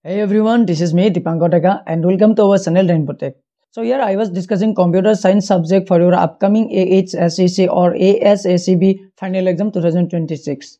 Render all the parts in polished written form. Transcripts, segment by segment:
Hey everyone, this is me Dipankar Daga and welcome to our channel Rainbow Tech. So here I was discussing computer science subject for your upcoming AHSEC or ASACB final exam 2026.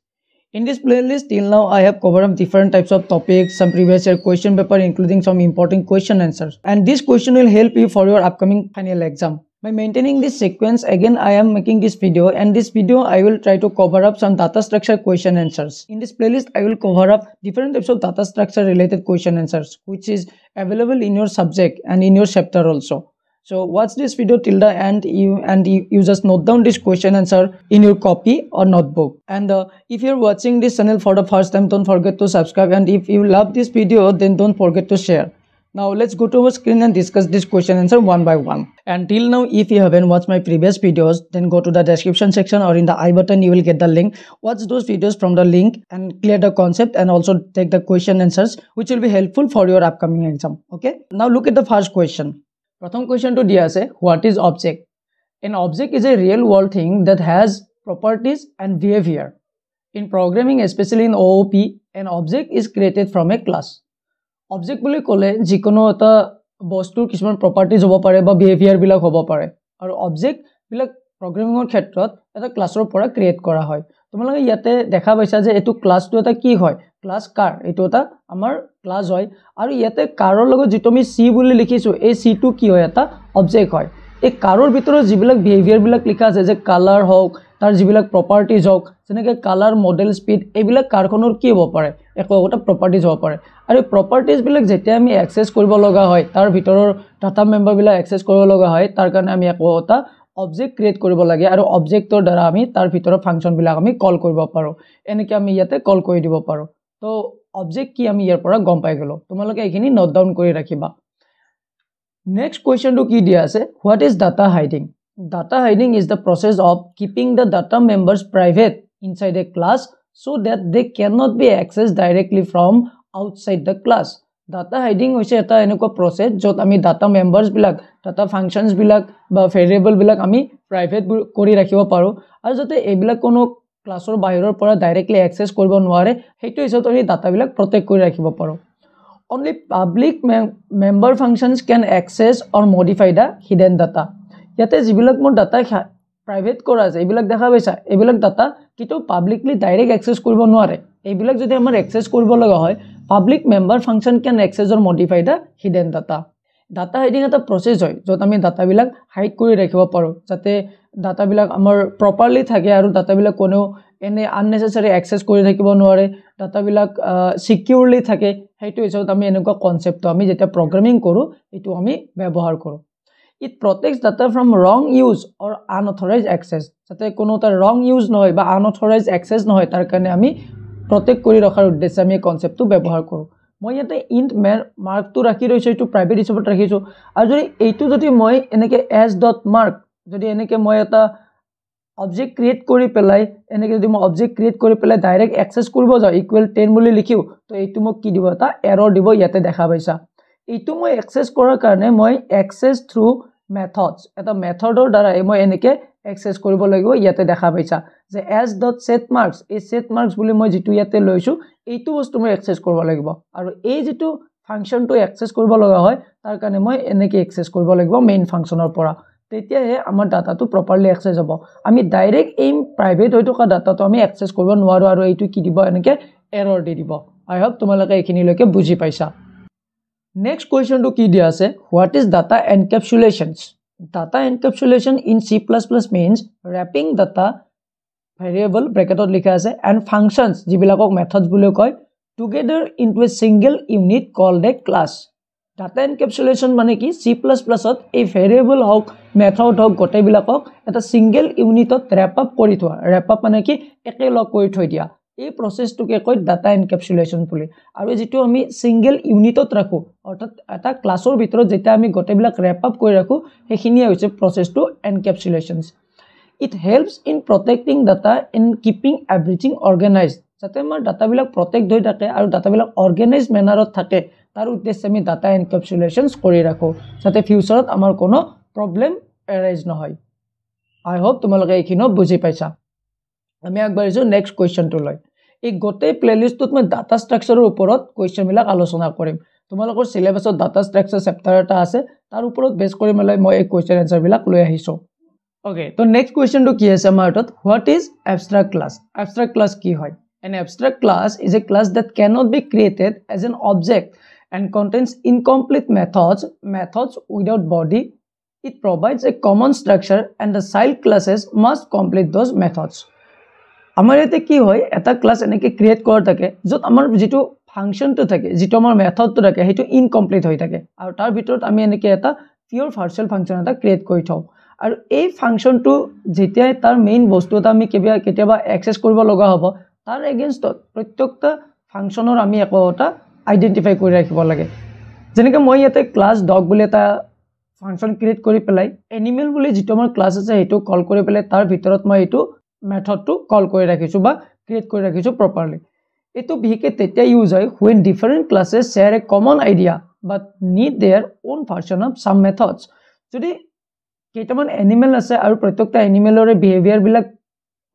In this playlist till now I have covered up different types of topics, some previous year question paper including some important question answers, and this question will help you for your upcoming final exam. By maintaining this sequence, again I am making this video, and this video I will try to cover up some data structure question answers. In this playlist I will cover up different types of data structure related question answers which is available in your subject and in your chapter also. So watch this video till the end you just note down this question answer in your copy or notebook. And if you're watching this channel for the first time, don't forget to subscribe, and if you love this video then don't forget to share. Now let's go to our screen and discuss this question answer one by one. And till now, if you haven't watched my previous videos, then go to the description section or in the I button, you will get the link. Watch those videos from the link and clear the concept and also take the question answers which will be helpful for your upcoming exam. Okay. Now look at the first question. Pratham question to diya ase, what is object? An object is a real world thing that has properties and behavior. In programming, especially in OOP, an object is created from a class. Object বুলি ক'লে যিকোনো এটা বস্তুৰ কিছুমান properties হ'ব পাৰে বা behaviour বিলাক হ'ব পাৰে, আৰু অবজেক্ট বিলাক প্ৰগ্ৰামিঙৰ ক্ষেত্ৰত এটা ক্লাছৰ পৰা ক্ৰিয়েট কৰা হয়। তোমালোকে ইয়াতে দেখা পাইছা যে এটো ক্লাছটো এটা কি হয়, ক্লাছ কাৰ, এটো এটা আমাৰ ক্লাছ হয়, আৰু ইয়াতে কাৰৰ লগত যেটো আমি সি বুলি লিখিছো এই সি টো কি হয়, এটা অবজেক্ট হয়। এই কাৰৰ ভিতৰত যিবিলাক বিহেভিয়াৰ বিলাক লিখা আছে যে কালাৰ হওক, তাৰ যিবিলাক প্ৰপাৰ্টিজ হওক, যেনেকৈ কালাৰ, মডেল, স্পীড, এইবিলাক কাৰখনৰ কি হ'ব পাৰে, একোটা প্ৰপাৰ্টিজ হ'ব পাৰে। আৰু প্ৰপাৰ্টিজ বিলাক যেতিয়া আমি এক্সেস কৰিব লগা হয়, তাৰ ভিতৰৰ ডাটা মেম্বাৰ বিলাক এক্সেস কৰিব লগা হয়, তাৰ কাৰণে আমি একোটা অবজেক্ট ক্ৰিয়েট কৰিব লাগে, আৰু অবজেক্টৰ দ্বাৰা আমি তাৰ ভিতৰৰ ফাংচন বিলাক আমি কল কৰিব পাৰো। এনেকৈ আমি ইয়াতে কল কৰি দিব পাৰো। তো অবজেক্ট কি আমি ইয়াৰ পৰা গম পাই গলো। তোমালোকে এইখিনি নোট ডাউন কৰি ৰাখিবা। Next question to ki diya ase, what is data hiding? Data hiding is the process of keeping the data members private inside a class so that they cannot be accessed directly from outside the class. Data hiding hoise eta eneko process jot ami data members bilak, data functions bilak ba variable bilak ami private kori rakhibo paru, aru jote ebilak kono classor bahiror pora directly access koribo nware, hetu hisot ami data bilak protect kori rakhibo paru. Only public member functions can access or modify the hidden data. Yate jibilak mon data private kora ase, ebilak dekha paisa, ebilak data kito publicly direct access koribo nware. Ebilak jodi amar access koribo laga hoy, public member function can access or modify the hidden data. Data hiding eta process hoy jot ami data bilak hide kori rakhibo paru, jate data bilak amar properly thake aru data bilak kono ene unnecessary access kori থাকিব নোৱাৰে, data bilak securely থাকে। হেতু হিচাপত আমি এনেকুৱা concept আমি যেটা programming কৰো এটো আমি ব্যৱহাৰ কৰো। It protects data from wrong use or unauthorized access, যাতে কোনো তা wrong use নহয় বা unauthorized access নহয়, তাৰ কাৰণে আমি protect কৰি ৰখাৰ উদ্দেশ্যে আমি কনসেপ্টটো ব্যৱহাৰ কৰো। মই ইয়াতে int mark টো ৰাখি ৰৈছো, এটো প্ৰাইভেট হিচাপত ৰাখিছো, আৰু যদি এইটো যদি মই এনেকে s.mark যদি এনেকে মই এটা object create kori pelai, eneke jodi mo object create kori pelai direct access koribo ja equal 10 boli likhiu, to eitu mo ki dibo ta error dibo, yate dekha paisa eitu moi access korar karone moi access through methods eta methodor dara moi eneke access koribo lagibo, yate dekha paisa je s.setmarks, ei setmarks boli moi jitu yate loisu eitu bostu moi access koribo lagibo, aru ei jitu function to access koribo laga hoy tar karone moi eneke access koribo lagibo main functionor pora, তেতিয়াহে আমাৰ ডাটাটো properly access হ'ব। আমি direct এই private হৈ থকা ডাটাটো আমি access কৰিব নোৱাৰো, আৰু এইটো কি দিব, এনেকে এৰৰ দি দিব। আই হোপ তোমালোকে এইখিনিলৈকে বুজি পাইছা। নেক্সট কোৱেশ্চনটো কি দিয়া আছে, what is data encapsulations? Data encapsulation in C++ means wrapping data variable ব্ৰেকেটত লিখা আছে and functions যিবিলাকক মেথডস বুলি কয় together into a single unit called a class. Data encapsulation মানে কি, C++ ত এই ভেৰিয়েবল হওক, মেথড হওক, গোটেইবিলাকক এটা সিঙ্গেল ইউনিটত ৰ্যাপ আপ কৰি থোৱা। ৰ্যাপ আপ মানে কি, একেলগ কৰি থৈ দিয়া। এই প্ৰসেসটোকে কয় ডাটা এনকেপচুলেশন বুলি। আৰু যেটো আমি সিঙ্গেল ইউনিটত ৰাখো, অৰ্থাৎ এটা ক্লাছৰ ভিতৰত যেটা আমি গোটেইবিলাক ৰ্যাপ আপ কৰি ৰাখো, সেইখিনিয়ে হৈছে প্ৰসেসটো এনকেপচুলেশনস। It helps in protecting data and keeping everything organized. যাতে আমাৰ ডাটাবিলাক প্ৰটেক্ট হৈ থাকে আৰু ডাটাবিলাক অৰ্গানাইজড মেনাৰত থাকে, তাৰ উদ্দেশ্যে আমি ডাটা এনকেপচুলেশনস কৰি ৰাখো, যাতে ফিউচাৰত আমাৰ কোনো প্ৰবলেম এৰাইজ নহয়। আই হোপ তোমালোকে এইখিনি বুজি পাইছা। আমি আগবাঢ়িছো নেক্সট কোৱেশ্চনটো লৈ। এই গোটেই প্লেলিষ্টত মই ডাটা ষ্ট্ৰাকচাৰৰ ওপৰত কুৱেশ্যনবিলাক আলোচনা কৰিম তোমালোকৰ সিলেবাছত ডাটা ষ্ট্ৰাকচাৰ চেপ্টাৰ এটা আছে তাৰ ওপৰত বেছ কৰি মেলাই মই এই কুৱেশ্যন এনসাৰবিলাক লৈ আহিছো ওকে তো নেক্সট কুৱেশ্যনটো কি আছে আমাৰ হাতত what is abstract class abstract class কি হয় An abstract class is a class that cannot be created as an object and contains incomplete methods without body. It provides a common structure and the child classes must complete those methods. আমাৰ এতে কি হয় এটা class এনেকে create কৰা থাকে যত আমাৰ যেটো ফাংশনটো থাকে যেটো আমাৰ মেথডটো থাকে হেটো ইনকমপ্লিট হৈ থাকে আৰু তাৰ ভিতৰত আমি এনেকে এটা পিওৰ ভাৰ্চুৱেল ফাংশন এটা ক্ৰিয়েট কৰি থওঁ আৰু এই ফাংশনটো যেতিয়া তাৰ মেইন বস্তুটা আমি কেতিয়াবা এক্সেস কৰিব লগা হ'ব তাৰ এগেইনষ্টত প্ৰত্যেকটা ফাংশনৰ আমি একটা আইডেন্টিফাই কৰি ৰাখিব লাগে যেনেকৈ মই ইয়াতে ক্লাস ডগ বুলি এটা ফাংশন ক্ৰিয়েট কৰি পেলাই এনিমেল বুলি যেটো আমাৰ ক্লাস আছে হেটো কল কৰি পেলাই তাৰ ভিতৰত মই এটো মেথডটো কল কৰি ৰাখিছো বা ক্ৰিয়েট কৰি ৰাখিছো প্ৰপাৰলি এটো বিহেকে তেতিয়া ইউজ হয় when different classes share a common idea but need their own version of some methods যদি কেইটামান এনিমেল আছে আৰু প্ৰত্যেকটা এনিমেলৰে বিহেভিয়াৰ বিলাক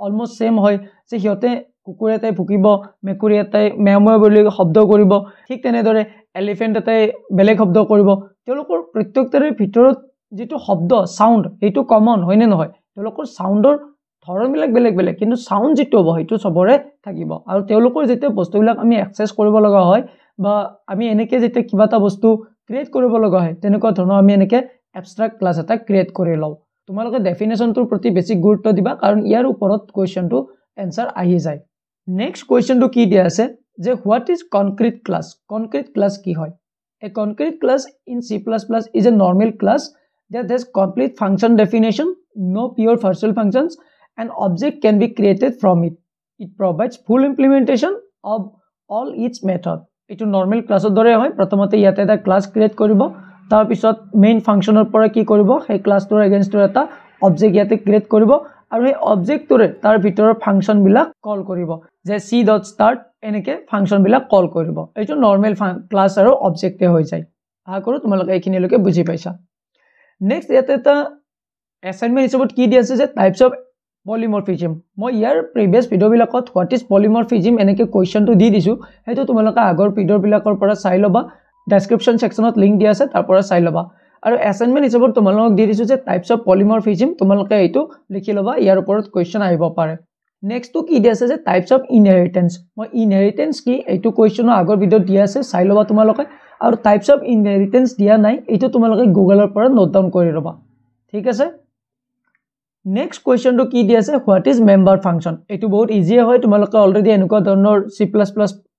অলমোস্ট সেম হয় যে হিয়তে কুকুৰ এটাই ভুকিব মেকুৰী এটাই মেময় বুলি শব্দ কৰিব ঠিক তেনেদৰে এলিফেন্ট এটাই বেলেগ শব্দ কৰিব তেওঁলোকৰ প্ৰত্যেকটাৰে ভিতৰত যেটো শব্দ সাউন্ড হেটো কমন হয়নে নহয় তেওঁলোকৰ সাউন্ডৰ ধৰণবিলাক বেলেগ বেলেগ কিন্তু সাউন্ড যেটো হ'ব হেটো সবৰে থাকিব আৰু তেওঁলোকৰ যেতে বস্তুবিলাক আমি এক্সেস কৰিব লগা হয় বা আমি এনেকে যেতে কিবা এটা বস্তু ক্ৰিয়েট কৰিব লগা হয় তেনেকুৱা ধৰণৰ আমি এনেকে এবষ্ট্ৰাক্ট ক্লাস এটা ক্ৰিয়েট কৰি লওঁ তোমালোকে ডেফিনেশনটোৰ প্ৰতি বেছি গুৰুত্ব দিবা কাৰণ ইয়াৰ ওপৰত কোৱেশ্চনটো এনসাৰ আহি যায় নেক্সট কোৱেশ্চনটো কি দিয়া আছে যে what is concrete class concrete class কি হয় a concrete class in C++ is a normal class that has complete function definition no pure virtual functions an object can be created from it it provides full implementation of all its method etu normal class dore hoy protomote yate eta class create koribo tar pisot main functioner pora ki koribo he class tor against eta object yate create koribo aru he object tore tar bhitor function bilak call koribo je c.start eneke function bilak call koribo etu normal class aru object e hoy jay aha koru tumaloke ekhini loke buji paisa next yate eta assignment hisabot ki di ase je types of polymorphism মই ইয়াৰ প্ৰিভিয়াস video বিলাকত what is polymorphism এনেকে কোৱেশ্চনটো দি দিছো হেতু তোমালোকে আগৰ video বিলাকৰ পৰা চাই লবা ডেসক্ৰিপচন সেকশনত লিংক দিয়া আছে তাৰ পৰা চাই লবা আৰু অ্যাসাইনমেন্ট হিচাপত তোমালোকক দি দিছো যে টাইপস অফ পলিমৰফিজম তোমালোকে এইটো লিখি লবা ইয়াৰ ওপৰত কোৱেশ্চন আহিব পাৰে নেক্সট টু কি দিয়া আছে যে টাইপস অফ ইনহেৰিটেন্স মই ইনহেৰিটেন্স কি এইটো কোৱেশ্চনৰ আগৰ ভিডিওত দিয়া আছে চাই লবা তোমালোকে আৰু টাইপস অফ ইনহেৰিটেন্স দিয়া নাই এইটো তোমালোকে গুগলৰ পৰা নোট ডাউন কৰি লবা ঠিক আছে Next question to ki dia ase what is member function etu bahut easy hoy tumaloke already enukwa dhoronor C++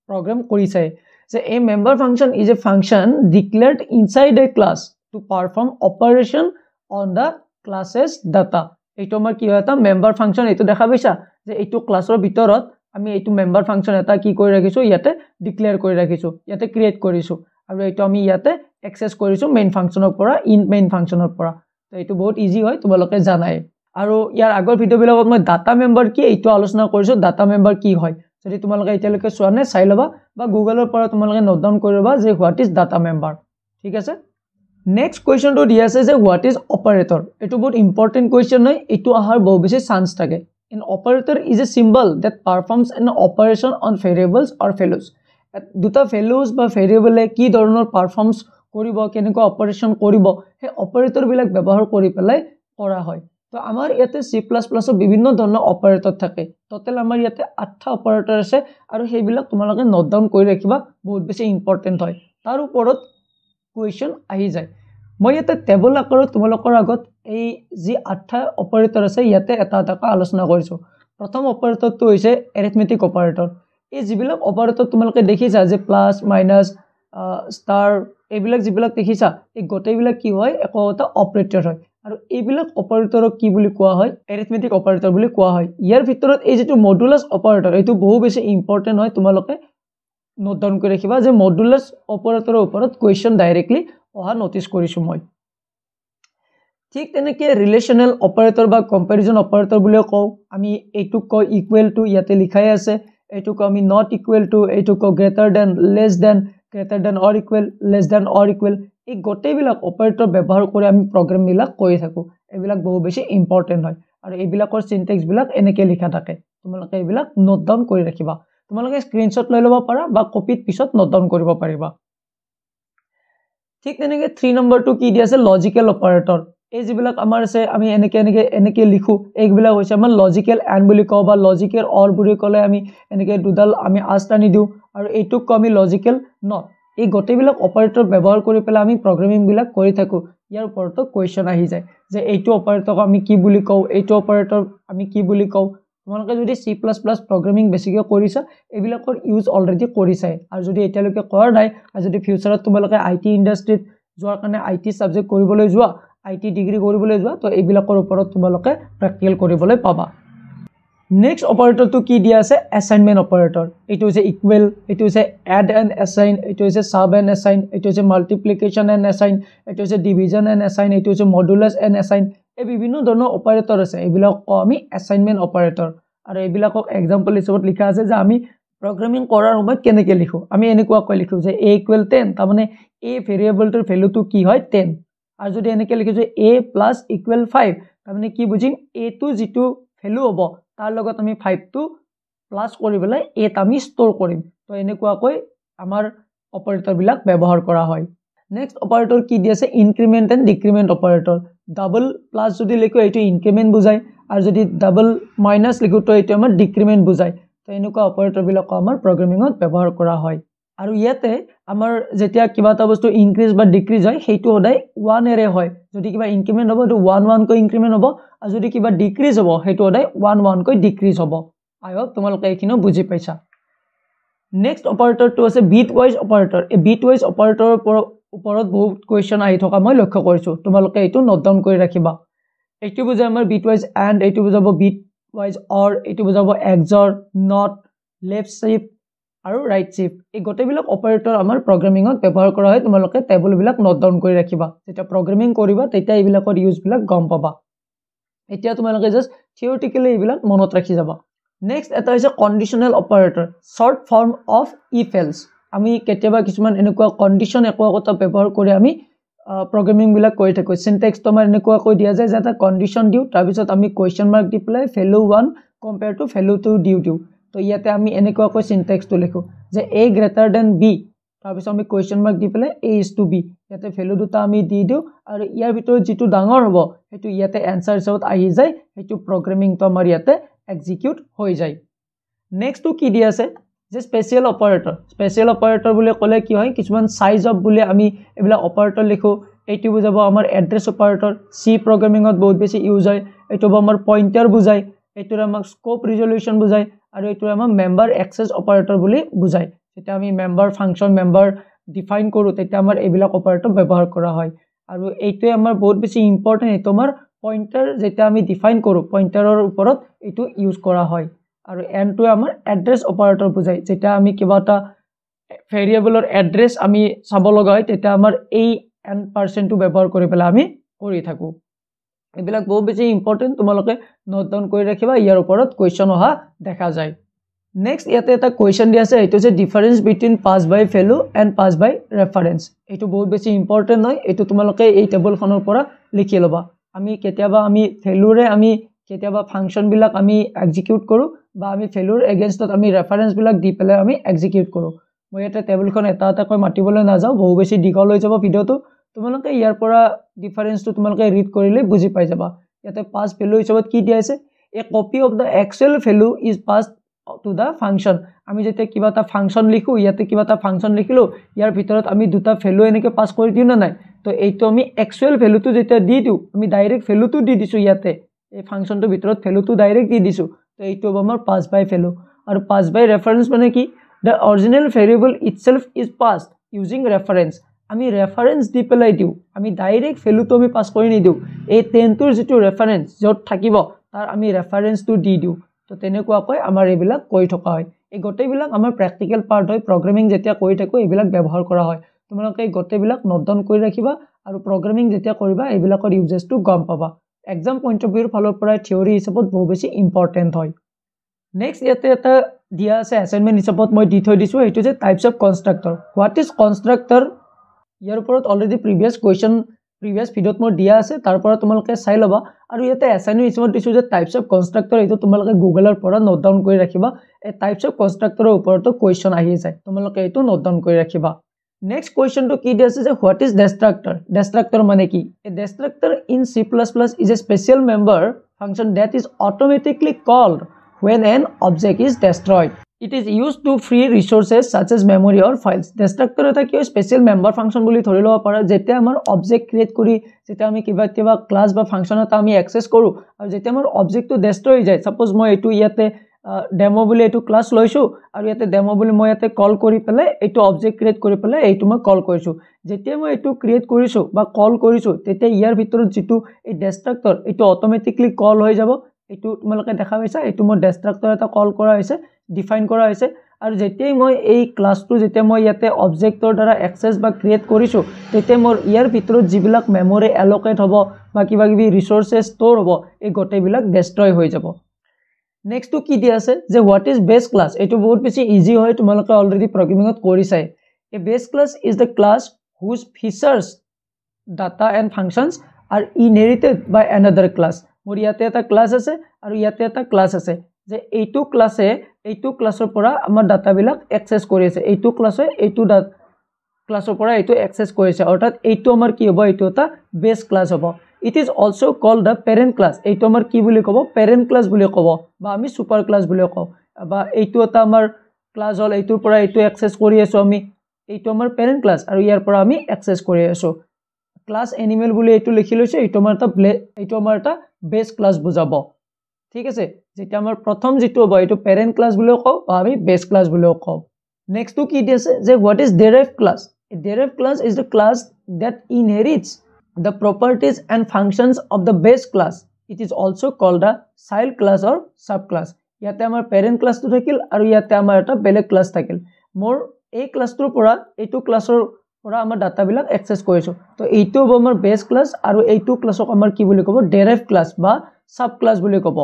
program korise je a member function is a function declared inside a class to perform operation on the class's data etu amar ki hoy ta member function etu dekha paisa je etu classor bitorot ami etu member function eta ki kori rakhisu yate declare kori rakhisu yate create korisu aru etu ami yate access korisu main function or pora in main function or pora to etu bahut easy hoy tumaloke janai আৰু ইয়াৰ আগৰ video বিলাকত মই data member কি এইটো আলোচনা কৰিছো data member কি হয় যদি তোমালোকে এতিয়ালৈকে চোৱা নাই চাই লবা বা গুগলৰ পৰা তোমালোকে নোট ডাউন কৰিবা যে হোৱাট ইজ ডাটা মেম্বাৰ ঠিক আছে নেক্সট কোৱেশ্চনটো দিয়া আছে যে হোৱাট ইজ অপাৰেটৰ এটো বহুত ইম্পৰ্টেন্ট কোৱেশ্চন হয় এটো আহাৰ বহু বেছি চান্স থাকে an operator is a symbol that performs an operation on variables or values দুটা ভ্যালুজ বা ভেৰিয়েবল কি ধৰণৰ পাৰফৰ্মস কৰিব কেনেকৈ অপাৰেশন কৰিব হে অপাৰেটৰ বিলাক ব্যৱহাৰ কৰি পেলাই কৰা হয় তো আমাৰ ইয়াতে C++ বিভিন্ন ধৰণৰ অপাৰেটৰ থাকে টোটাল আমাৰ ইয়াতে 8টা অপাৰেটৰ আছে আৰু সেইবিলাক তোমালোকে নোট ডাউন কৰি ৰাখিবা বহুত বেছি ইম্পৰ্টেন্ট হয় তাৰ ওপৰত কোৱেশ্চন আহি যায় মই ইয়াতে টেবল আকাৰত তোমালোকৰ আগত এই যি 8টা অপাৰেটৰ আছে ইয়াতে এটা আলোচনা কৰিছো প্ৰথম অপাৰেটৰটো হৈছে এৰিথমেটিক অপাৰেটৰ এই যিবিলাক অপাৰেটৰ তোমালোকে দেখিছা যে প্লাস মাইনাস ষ্টাৰ এইবিলাক যিবিলাক দেখিছা এই গোটেইবিলাক কি হয় একটা অপাৰেটৰ হয় আৰু এইবিলাক অপাৰেটৰক কি বুলি কোৱা হয় এৰিথমেটিক অপাৰেটৰ বুলি কোৱা হয় ইয়াৰ ভিতৰত এই যেটো মডুলাস অপাৰেটৰ এইটো বহু বেছি ইম্পৰ্টেন্ট হয় তোমালোকে নোট ডাউন কৰি ৰাখিবা যে মডুলাস অপাৰেটৰৰ ওপৰত কোৱেশ্চন ডাইৰেক্টলি অহা নটিস কৰিছো মই ঠিক তেনেকৈ ৰিলেশনাল অপাৰেটৰ বা কম্পেৰিজন অপাৰেটৰ বুলি কও আমি এইটো ক ইকুৱেল টু ইয়াতে লিখাই আছে এইটো ক আমি নট ইকুৱেল টু এইটো ক greater than less than greater than or equal less than or equal এই গোটেইবিলাক অপাৰেটৰ ব্যৱহাৰ কৰি আমি প্ৰগ্ৰাম বিলাক কৰি থাকো এইবিলাক বহু বেছি ইম্পৰ্টেন্ট হয় আৰু এইবিলাকৰ সিনট্যাক্স বিলাক এনেকৈ লিখা থাকে তোমালোকে এইবিলাক নোট ডাউন কৰি ৰাখিবা তোমালোকে স্ক্ৰীনশ্বট লৈ ল'ব পাৰা বা কপিত পিছত নোট ডাউন কৰিব পাৰিবা ঠিক তেনেকৈ 3 নম্বৰটো কি দি আছে লজিকেল অপাৰেটৰ এই যিবিলাক আমাৰ আছে আমি এনেকে লিখো এইবিলাক হৈছে আমাৰ লজিকেল এন্ড বুলি কওঁ বা লজিকেল অৰ বুলি ক'লে আমি এনেকে দুডাল আমি আঁচ টানি দিওঁ আৰু এইটোক কওঁ আমি লজিকেল নট এই গোটেইবিলাক অপাৰেটৰ ব্যৱহাৰ কৰি পেলাই আমি প্ৰগ্ৰামিং বিলাক কৰি থাকো ইয়াৰ ওপৰত কোৱেশ্চন আহি যায় যে এইটো অপাৰেটৰক আমি কি বুলি কওঁ এইটো অপাৰেটৰ আমি কি বুলি কওঁ তোমালোকে যদি C++ প্ৰগ্ৰামিং বেছিকৈ কৰিছা এইবিলাকৰ ইউজ অলৰেডি কৰিছাই আৰু যদি এতিয়ালৈকে কৰা নাই আৰু যদি ফিউচাৰত তোমালোকে IT ইন্ডাষ্ট্ৰীত যোৱাৰ কাৰণে IT সাবজেক্ট কৰিবলৈ যোৱা IT ডিগ্ৰী কৰিবলৈ যোৱা তো এইবিলাকৰ ওপৰত তোমালোকে প্ৰেক্টিকেল কৰিবলৈ পাবা নেক্সট অপাৰেটৰটো কি দিয়া আছে অ্যাসাইনমেন্ট অপাৰেটৰ এটো হৈছে ইকুৱেল এটো হৈছে এড এণ্ড অ্যাসাইন এটো হৈছে সাব এণ্ড অ্যাসাইন এটো হৈছে মাল্টিপ্লিকেশন এণ্ড অ্যাসাইন এটো হৈছে ডিভিজন এণ্ড অ্যাসাইন এটো হৈছে মডুলাছ এণ্ড অ্যাসাইন এই বিভিন্ন ধৰণৰ অপাৰেটৰ আছে এইবিলাক আমি অ্যাসাইনমেন্ট অপাৰেটৰ আৰু এইবিলাকক এক্সাম্পল হিচাপত লিখা আছে যে আমি প্ৰগ্ৰামিং কৰাৰ সময়ত কেনেকৈ লিখো আমি এনেকুৱাকৈ লিখো যে a = 10 তাৰ মানে a ভেৰিয়েবলটোৰ ভ্যালুটো কি হয় 10 আৰু যদি এনেকৈ লিখো যে a + = 5 তাৰ মানে কি বুজিম a টো যেটো ভ্যালু হ'ব তাৰ লগত আমি 5 টো প্লাস কৰি পেলাই a ত আমি ষ্টৰ কৰিম তো এনেকুৱাকৈ আমাৰ অপাৰেটৰ বিলাক ব্যৱহাৰ কৰা হয় নেক্সট অপাৰেটৰ কি দি আছে increment and decrement operator double plus যদি লিখো এইটো ইনক্ৰিমেন্ট বুজায় আৰু যদি ডাবল মাইনাস লিখো তো এইটো আমাৰ ডিক্ৰিমেন্ট বুজায় তো এনেকুৱা অপাৰেটৰ বিলাক আমাৰ প্ৰগ্ৰামিংত ব্যৱহাৰ কৰা হয় আৰু ইয়াতে আমাৰ যেতিয়া কিবা এটা বস্তু ইনক্ৰিজ বা ডিক্ৰিজ হয় সেইটো সদায় 1 এৰে হয় যদি কিবা ইনক্ৰিমেন্ট হ'ব তো 1 1 কৈ ইনক্ৰিমেন্ট হ'ব আৰু যদি কিবা ডিক্ৰিজ হ'ব সেইটো সদায় 1 1 কৈ ডিক্ৰিজ হ'ব আই হোপ তোমালোকে এইখিনিও বুজি পাইছা নেক্সট অপাৰেটৰটো আছে বিট ওয়াইজ অপাৰেটৰ এই বিট ওয়াইজ অপাৰেটৰৰ ওপৰত বহুত কোৱেশ্চন আহি থকা মই লক্ষ্য কৰিছো তোমালোকে এইটো নোট ডাউন কৰি ৰাখিবা এইটো বুজায় আমাৰ বিট ওয়াইজ এন্ড এইটো বুজাব বিট ওয়াইজ অৰ এইটো বুজাব এক্সৰ নট লেফট শিফট আৰু ৰাইট শিফট এই গোটেইবিলাক অপাৰেটৰ আমাৰ প্ৰগ্ৰামিংত ব্যৱহাৰ কৰা হয় তোমালোকে টেবুল বিলাক নোট ডাউন কৰি ৰাখিবা যেতিয়া প্ৰগ্ৰামিং কৰিবা তেতিয়া এইবিলাকৰ ইউজ বিলাক গম পাবা এতিয়া তোমালোকে জাস্ট থিওৰিটিক্যালি এইবিলাক মনত ৰাখি যাবা নেক্সট এটা হৈছে conditional operator short form of if else আমি কেতিয়াবা কিছুমান এনেকুৱা কন্ডিশন একোটা ব্যৱহাৰ কৰি আমি প্ৰগ্ৰামিং বিলাক কৰি থাকো সিনট্যাক্স তোমাৰ এনেকুৱা কৈ দিয়া যায় যে এটা কন্ডিশন দিও তাৰ পিছত আমি কোৱেশ্চন মাৰ্ক দি পেলাই ভ্যালু 1 কম্পেয়াৰ টু ভ্যালু 2 দিও তো ইয়াতে আমি এনেকুৱা কৈ সিনট্যাক্সটো লিখো যে a greater than b তাৰ পিছত আমি কোৱেশ্চন মাৰ্ক দি পেলাই a is to b ইয়াতে ভ্যালু দুটা আমি দি দিও আৰু ইয়াৰ ভিতৰত যেটো ডাঙৰ হ'ব হেতু ইয়াতে আনসাৰ হিচাপত আহি যায় হেতু প্ৰগ্ৰামিং তো আমাৰ ইয়াতে এক্সিকিউট হৈ যায় নেক্সট টু কি দি আছে যে স্পেশাল অপাৰেটৰ বুলি ক'লে কি হয় কিছুমান সাইজ অফ বুলি আমি এবিলা অপাৰেটৰ লিখো এইটো বুজাব আমাৰ এড্ৰেছ অপাৰেটৰ সি প্ৰগ্ৰামিংত বহুত বেছি ইউজ হয় এইটো আমাৰ পইন্টাৰ বুজায় এইটো আমাক স্কোপ ৰিজলিউশন বুজায় আৰু এইটো আমাৰ মেম্বাৰ এক্সেস অপাৰেটৰ বুলি বুজায় যেটা আমি মেম্বাৰ ফাংচন মেম্বাৰ ডিফাইন কৰো তেতিয়া আমাৰ এবিলা অপাৰেটৰ ব্যৱহাৰ কৰা হয় আৰু এইটো আমাৰ বহুত বেছি ইম্পৰ্টেন্ট এইটো আমাৰ পইন্টাৰ যেটা আমি ডিফাইন কৰো পইন্টাৰৰ ওপৰত এইটো ইউজ কৰা হয় আৰু এন্ড টু আমাৰ এড্ৰেছ অপাৰেটৰ বুজায় যেটা আমি কিবাটা ভেৰিয়েবলৰ এড্ৰেছ আমি চাব লগা হয় তেতিয়া আমাৰ এই এন্ড পাৰচেন্টটো ব্যৱহাৰ কৰি পেলাই আমি কৰি থাকো এবিলাক বহুত বেছি ইম্পৰ্টেন্ট তোমালোকে নোট ডাউন কৰি ৰাখিবা ইয়াৰ ওপৰত কোৱেশ্চন অহা দেখা যায় নেক্সট ইয়াতে এটা কোৱেশ্চন দি আছে এটো যে difference between pass by value and pass by reference এটো বহুত বেছি ইম্পৰ্টেন্ট হয় এটো তোমালোকে এই টেবুলখনৰ পৰা লিখি লবা আমি কেতিয়াবা আমি ভ্যালুৰে আমি কেতিয়াবা ফাংচন বিলাক আমি এক্সিকিউট কৰো বা আমি ভ্যালুৰ এগেইনষ্টত আমি ৰেফাৰেন্স বিলাক দি পেলাই আমি এক্সিকিউট কৰো মই এটা টেবুলখন এটা কৈ মাতিবলৈ নাযাও বহু বেছি দীঘল হৈ যাব ভিডিওটো তোমালোকে ইয়াৰ পৰা ডিফাৰেন্সটো তোমালোকে ৰিড কৰিলে বুজি পাই যাবা ইয়াতে পাস ভ্যালু হিচাপত কি দিয়া আছে a copy of the actual value is passed to the function আমি যেতে কিবা এটা ফাংচন লিখো ইয়াতে কিবা এটা ফাংচন লিখিলো ইয়াৰ ভিতৰত আমি দুটা ভ্যালু এনেকে পাস কৰি দিও না নাই তো এইটো আমি এক্সুৱেল ভ্যালুটো যেতে দি দিও আমি ডাইৰেক্ট ভ্যালুটো দি দিছো ইয়াতে এই ফাংচনটোৰ ভিতৰত ভ্যালুটো ডাইৰেক্ট দি দিছো তো এইটো আমাৰ পাস বাই ভ্যালু আৰু পাস বাই ৰেফাৰেন্স মানে কি the original variable itself is passed using reference আমি ৰেফাৰেন্স দি পেলাই দিও আমি ডাইৰেক্ট ভ্যালুটো আমি পাস কৰি নি দিও এই 10 টোৰ যেটো ৰেফাৰেন্স যত থাকিব তাৰ আমি ৰেফাৰেন্সটো দি দিও তো তেনেকুৱাকৈ আমাৰ এইবিলাক কৰি থকা হয় এই গোটেইবিলাক আমাৰ প্ৰ্যাকটিক্যাল পাৰ্ট হয় প্ৰগ্ৰামিং যেতিয়া কৰি থাকো এইবিলাক ব্যৱহাৰ কৰা হয় তোমালোকে এই গোটেইবিলাক নোট ডাউন কৰি ৰাখিবা আৰু প্ৰগ্ৰামিং যেতিয়া কৰিবা এইবিলাকৰ ইউজেছটো গম পাবা এক্সাম পইণ্ট অফ ভিউৰ ফালৰ পৰা থিওৰি হিচাপত বহুত বেছি ইম্পৰ্টেন্ট হয় নেক্সট ইয়াতে এটা দিয়া আছে অ্যাসাইনমেন্ট হিচাপত মই দি থৈ দিছো এটো যে types of constructor what is constructor ইয়াৰ ওপৰত অলৰেডি প্ৰিভিয়াস কোৱেশ্চন প্ৰিভিয়াছ ভিডিঅ'ত মই দিয়া আছে তাৰ পৰা তোমালোকে চাই ল'বা আৰু ইয়াতে এছাইনমেণ্ট হিচাপত দিছোঁ যে টাইপছ অফ কনষ্ট্ৰাক্টৰ এইটো তোমালোকে গুগলৰ পৰা নোট ডাউন কৰি ৰাখিবা এই টাইপছ অফ কনষ্ট্ৰাক্টৰৰ ওপৰতো কুৱেশ্যন আহি যায় তোমালোকে এইটো নোট ডাউন কৰি ৰাখিবা নেক্সট কুৱেশ্যনটো কি দিয়া আছে যে হোৱাট ইজ ডেষ্ট্ৰাক্টৰ ডেষ্ট্ৰাক্টৰ মানে কি a destructor in C++ is a special member function that is automatically called when an object is destroyed. It is used to free resources such as memory or files. Destructor এটা কি special member function বুলি ধৰি লব পাৰা যেতে আমাৰ object create কৰি যেতে আমি কিবা ক্লাস বা ফাংচন এটা আমি অ্যাক্সেস কৰো আৰু যেতে আমাৰ অবজেক্টটো ডেস্ট্ৰয় হৈ যায় সাপোজ মই এটো ইয়াতে ডেমো বুলি এটো ক্লাস লৈছো আৰু ইয়াতে ডেমো বুলি মই ইয়াতে কল কৰি পেলে এটো অবজেক্ট ক্ৰিয়েট কৰি পেলে এটো মই কল কৰিছো যেতে মই এটো ক্ৰিয়েট কৰিছো বা কল কৰিছো তেতে ইয়াৰ ভিতৰত যেটো এই ডেষ্ট্ৰাক্টৰ এটো অটোমেটিকলি কল হৈ যাব এটো তোমালোকে দেখা পাইছা এটো মই ডেষ্ট্ৰাক্টৰ এটা কল কৰা হৈছে ডিফাইন কৰা হৈছে আৰু যেতেই মই এই ক্লাসটো যেতে মই ইয়াতে অবজেক্টৰ দ্বাৰা অ্যাক্সেস বা ক্ৰিয়েট কৰিছো তেতে মোৰ ইয়াৰ ভিতৰত যিবিলাক মেমৰি এলোকেট হ'ব বা কিবা ৰিসোৰ্সেস ষ্টৰ হ'ব এই গটেবিলাক ডেস্ট্ৰয় হৈ যাব নেক্সট কি দিয়া আছে যে হোৱাট ইজ বেস ক্লাস এটো বহুত বেছি ইজি হয় তোমালোকে অলৰেডি প্ৰগ্ৰামিংত কৰিছাই a base class is the class whose features data and functions are inherited by another class মোৰ ইয়াতে এটা ক্লাস আছে আৰু ইয়াতে এটা ক্লাস আছে যে এইটো ক্লাসে এইটো ক্লাসৰ পৰা আমাৰ ডাটা বিলাক অ্যাক্সেস কৰি আছে এইটো ক্লাসে এইটো ক্লাসৰ পৰা এইটো অ্যাক্সেস কৰিছে অৰ্থাৎ এইটো আমাৰ কি হ'ব এইটো এটা বেস ক্লাস হ'ব it is also called the parent class এইটো আমাৰ কি বুলি ক'ব parent class বুলি ক'ব বা আমি সুপাৰ ক্লাস বুলি কওঁ বা এইটো এটা আমাৰ ক্লাস হল এইটোৰ পৰা এইটো অ্যাক্সেস কৰি আছো আমি এইটো আমাৰ parent class আৰু ইয়াৰ পৰা আমি অ্যাক্সেস কৰি আছো ক্লাস এনিমেল বুলি এইটো লিখি লৈছে এইটো আমাৰ এটা বেস ক্লাস বুজাব ঠিক আছে যেটা আমাৰ প্ৰথম যেটো হ'ব এইটো parent class বুলি কওঁ বা আমি base class বুলি কওঁ next to কি দিছে যে what is derived class a derived class is the class that inherits the properties and functions of the base class it is also called a child class or subclass ইয়াতে আমাৰ parent class টো থাকিল আৰু ইয়াতে আমাৰ এটা বেলেগ class থাকিল মোৰ এই ক্লাসটোৰ পৰা এইটো ক্লাসৰ পৰা আমাৰ ডাটা বিলাক অ্যাক্সেস কৰিছো তো এইটো হ'ব আমাৰ বেস ক্লাস আৰু এইটো ক্লাসক আমাৰ কি বুলি ক'ব derived class বা সাব ক্লাস বুলি ক'ব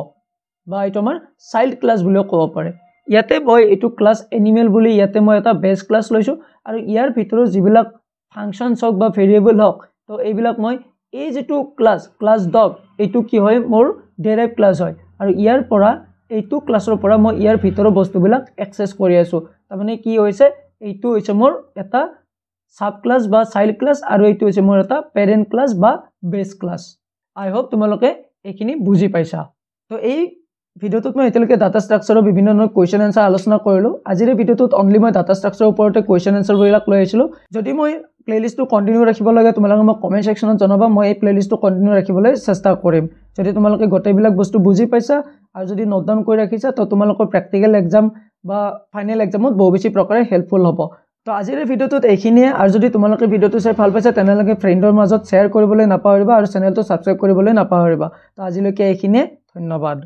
বা এইটো আমাৰ চাইল্ড ক্লাস বুলি ক'ব পাৰে ইয়াতে মই এইটো ক্লাস এনিমেল বুলি ইয়াতে মই এটা বেস ক্লাস লৈছো আৰু ইয়াৰ ভিতৰত যিবিলাক ফাংচনস হক বা ভেৰিয়েবল হক তো এইবিলাক মই এই যেটো ক্লাস ডগ এইটো কি হয় মোৰ derived class হয় আৰু ইয়াৰ পৰা এইটো ক্লাসৰ পৰা মই ইয়াৰ ভিতৰৰ বস্তুবিলাক অ্যাক্সেস কৰি আছো তাৰমানে কি হৈছে এইটো হৈছে মোৰ এটা সাব ক্লাস বা চাইল্ড ক্লাস আৰু এইটো হৈছে মোৰ এটা parent class বা base class I hope তোমালোকে এইখিনি বুজি পাইছা তো এই ভিডিওটোত মই এতিয়ালৈকে ডাটা ষ্ট্ৰাকচাৰৰ বিভিন্ন ধৰণৰ কোৱেশ্চন আনসাৰ আলোচনা কৰিলো আজিৰ ভিডিওটোত অনলি মই ডাটা ষ্ট্ৰাকচাৰৰ ওপৰতে কোৱেশ্চন আনসাৰ বিলাক লৈ আহিছিলো যদি মই প্লেলিষ্টটো কন্টিনিউ ৰাখিব লাগে তোমালোকে মোক কমেন্ট সেকশনত জনাবা মই এই প্লেলিষ্টটো কন্টিনিউ ৰাখিবলৈ চেষ্টা কৰিম যদি তোমালোকে গটেবিলাক বস্তু বুজি পাইছা আৰু যদি নোট ডাউন কৰি ৰাখিছা তো তোমালোকৰ প্ৰ্যাকটিকেল এক্সাম বা ফাইনেল এক্সামত বহু বেছি প্ৰকাৰে হেল্পফুল হ'ব তো আজিৰ ভিডিওটোত এইখিনিয়ে আৰু যদি তোমালোকে ভিডিওটো চাই ভাল পাইছা তেনেহলে ফ্ৰেণ্ডৰ মাজত শ্বেয়াৰ কৰিবলৈ নাপাহৰিবা আৰু চেনেলটো সাবস্ক্ৰাইব কৰিবলৈ নাপাহৰিবা তো আজিলৈকে এইখিনিয়ে ধন্যবাদ